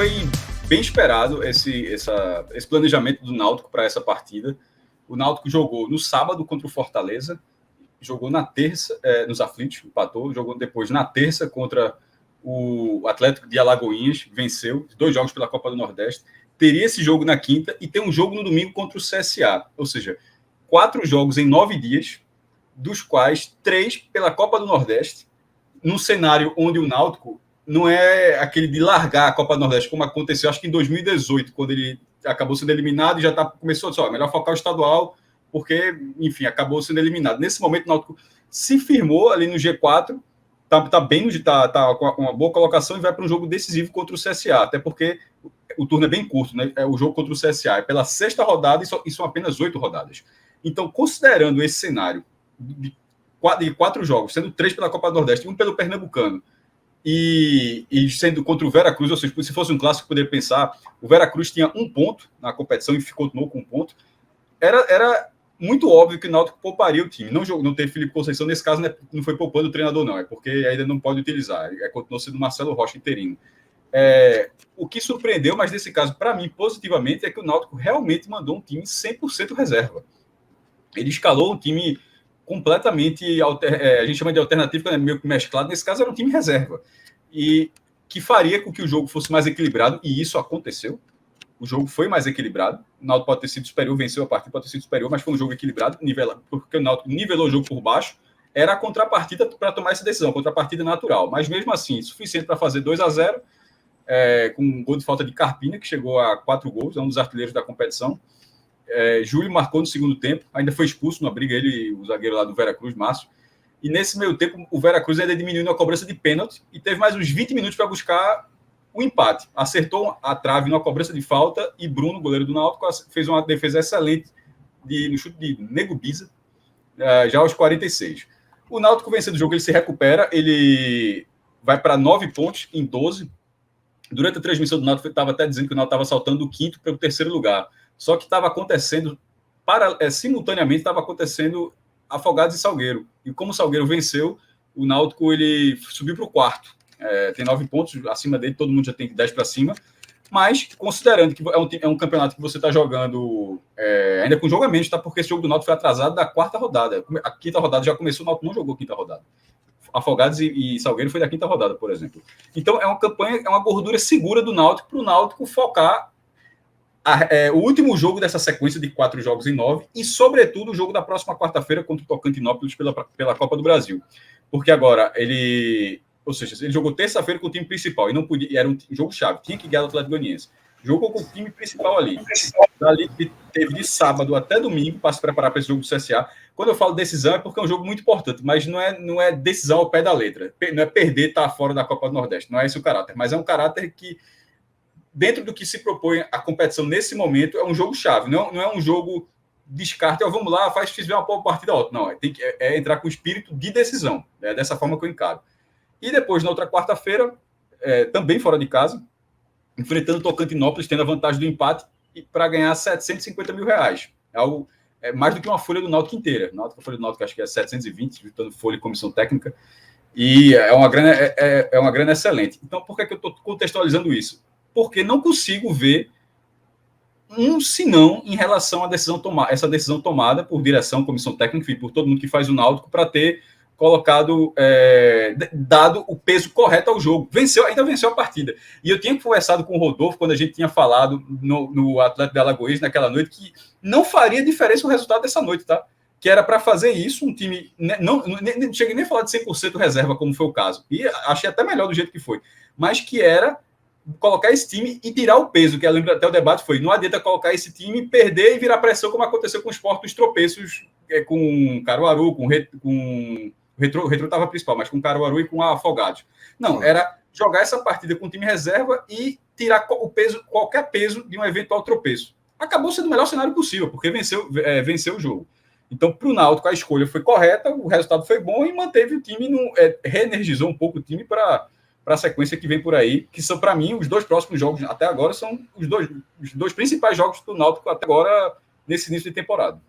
foi bem esperado esse planejamento do Náutico para essa partida. O Náutico jogou no sábado contra o Fortaleza, jogou na terça, nos aflitos, empatou, jogou depois na terça contra o Atlético de Alagoinhas, venceu, 2 jogos pela Copa do Nordeste, teria esse jogo na quinta e tem um jogo no domingo contra o CSA, ou seja, 4 jogos em 9 dias, dos quais 3 pela Copa do Nordeste, num cenário onde o Náutico não é aquele de largar a Copa do Nordeste, como aconteceu, acho que em 2018, quando ele acabou sendo eliminado e já começou a dizer, melhor focar o estadual, porque, enfim, acabou sendo eliminado. Nesse momento, o Náutico se firmou ali no G4, tá com uma boa colocação e vai para um jogo decisivo contra o CSA, até porque o turno é bem curto, né? O jogo contra o CSA é pela 6ª rodada e são apenas 8 rodadas. Então, considerando esse cenário de 4 jogos, sendo 3 pela Copa do Nordeste, 1 pelo Pernambucano, e sendo contra o Veracruz, ou seja, se fosse um clássico, poderia pensar, o Veracruz tinha 1 ponto na competição e continuou com 1 ponto, era muito óbvio que o Náutico pouparia o time. Não teve Felipe Conceição, nesse caso, né, não foi poupando o treinador, não, é porque ainda não pode utilizar, continuou sendo Marcelo Rocha interino. O que surpreendeu, mas nesse caso, para mim, positivamente, é que o Náutico realmente mandou um time 100% reserva. Ele escalou um time completamente, a gente chama de alternativo, né, meio que mesclado, nesse caso era um time reserva, e que faria com que o jogo fosse mais equilibrado, e isso aconteceu. O jogo foi mais equilibrado, o Náutico pode ter sido superior, venceu a partida, pode ter sido superior, mas foi um jogo equilibrado, porque o Náutico nivelou o jogo por baixo, era a contrapartida para tomar essa decisão, a contrapartida natural, mas mesmo assim, suficiente para fazer 2-0, com um gol de falta de Carpina, que chegou a 4 gols, é um dos artilheiros da competição. Júlio marcou no segundo tempo, ainda foi expulso na briga, ele, o zagueiro lá do Veracruz, Márcio, e nesse meio tempo o Veracruz ainda diminuiu na cobrança de pênalti e teve mais uns 20 minutos para buscar o empate. Acertou a trave na cobrança de falta e Bruno, goleiro do Náutico, fez uma defesa excelente no chute de Nego Biza, já aos 46. O Náutico vencendo o jogo, ele se recupera, ele vai para 9 pontos em 12. Durante a transmissão do Náutico, estava até dizendo que o Náutico estava saltando do 5º para o 3º lugar. Só que estava acontecendo, simultaneamente estava acontecendo Afogados e Salgueiro. E como o Salgueiro venceu, o Náutico ele subiu para o 4º. Tem 9 pontos, acima dele todo mundo já tem 10 para cima. Mas, considerando que é um campeonato que você está jogando ainda com jogo a menos, tá? Porque esse jogo do Náutico foi atrasado da 4ª rodada. A 5ª rodada já começou, o Náutico não jogou a 5ª rodada. Afogados e Salgueiro foi da 5ª rodada, por exemplo. Então, é uma campanha, é uma gordura segura do Náutico para o Náutico focar o último jogo dessa sequência de 4 jogos em 9 e, sobretudo, o jogo da próxima quarta-feira contra o Tocantinópolis pela Copa do Brasil. Porque agora ele jogou terça-feira com o time principal e não podia, era um jogo-chave, tinha que ganhar o Atlético Goianiense. Jogou com o time principal ali. Dali teve de sábado até domingo para se preparar para esse jogo do CSA. Quando eu falo decisão é porque é um jogo muito importante, mas não é decisão ao pé da letra. Não é perder, estar fora da Copa do Nordeste. Não é esse o caráter, mas é um caráter que, dentro do que se propõe a competição nesse momento, é um jogo-chave. Não é um jogo descarte, vamos lá, fizer uma boa partida, ótimo. Não, tem que entrar com espírito de decisão. É dessa forma que eu encaro. E depois, na outra quarta-feira, também fora de casa, enfrentando o Tocantinópolis, tendo a vantagem do empate para ganhar R$750 mil. Algo mais do que uma folha do Náutico inteira. A folha do Náutico acho que é 720, juntando folha e comissão técnica. E é uma grana excelente. Então, por que eu estou contextualizando isso? Porque não consigo ver um senão em relação à essa decisão tomada por direção, comissão técnica, enfim, por todo mundo que faz o Náutico, para ter colocado, dado o peso correto ao jogo. Ainda venceu a partida. E eu tinha conversado com o Rodolfo, quando a gente tinha falado no Atlético de Alagoas naquela noite, que não faria diferença o resultado dessa noite, tá? Que era para fazer isso, um time, não cheguei nem a falar de 100% reserva, como foi o caso, e achei até melhor do jeito que foi, mas que era colocar esse time e tirar o peso, que eu lembro até o debate foi, não adianta colocar esse time, perder e virar pressão, como aconteceu com o Sport dos tropeços, com Caruaru, com o Retrô estava principal, mas com Caruaru e com Afogados. Não, era jogar essa partida com o time reserva e tirar o peso, qualquer peso de um eventual tropeço. Acabou sendo o melhor cenário possível, porque venceu o jogo. Então, para o Náutico, a escolha foi correta, o resultado foi bom e manteve o time, reenergizou um pouco o time para a sequência que vem por aí, que são, para mim, os 2 próximos jogos até agora, são os dois principais jogos do Náutico até agora, nesse início de temporada.